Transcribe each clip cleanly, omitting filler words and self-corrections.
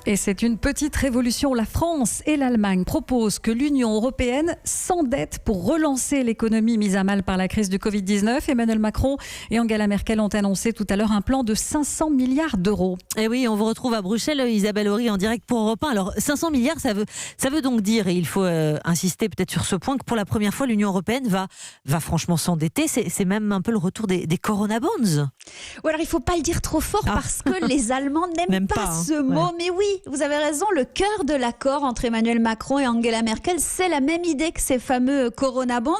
Et c'est une petite révolution. La France et l'Allemagne proposent que l'Union européenne s'endette pour relancer l'économie mise à mal par la crise du Covid-19. Emmanuel Macron et Angela Merkel ont annoncé tout à l'heure un plan de 500 milliards d'euros. Et oui, on vous retrouve à Bruxelles, Isabelle Horry, en direct pour Europe 1. Alors, 500 milliards, ça veut donc dire, et il faut insister peut-être sur ce point, que pour la première fois, l'Union européenne va franchement s'endetter. C'est même un peu le retour des Corona Bonds. Ou alors, il ne faut pas le dire trop fort parce que les Allemands n'aiment pas ce mot. Ouais. Mais oui, vous avez raison, le cœur de l'accord entre Emmanuel Macron et Angela Merkel, c'est la même idée que ces fameux Corona Bonds.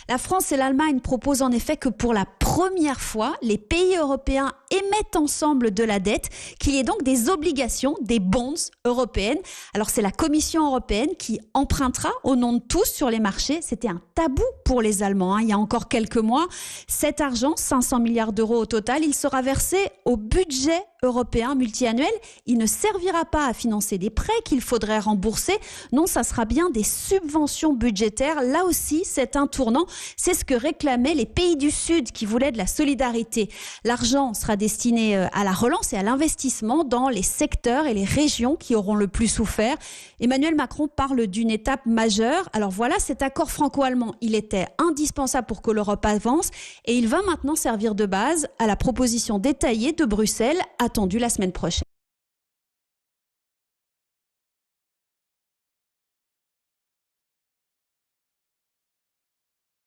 La France et l'Allemagne proposent en effet que pour la première fois, les pays européens émettent ensemble de la dette, qu'il y ait donc des obligations, des bonds européennes. Alors c'est la Commission européenne qui empruntera au nom de tous sur les marchés. C'était un tabou pour les Allemands, il y a encore quelques mois. Cet argent, 500 milliards d'euros au total, il sera versé au budget européen multiannuel. Il ne servira pas à financer des prêts qu'il faudrait rembourser. Non, ça sera bien des subventions budgétaires. Là aussi, c'est un tournant. C'est ce que réclamaient les pays du Sud qui voulaient de la solidarité. L'argent sera destiné à la relance et à l'investissement dans les secteurs et les régions qui auront le plus souffert. Emmanuel Macron parle d'une étape majeure. Alors voilà, cet accord franco-allemand, il était indispensable pour que l'Europe avance et il va maintenant servir de base à la proposition détaillée de Bruxelles attendue la semaine prochaine.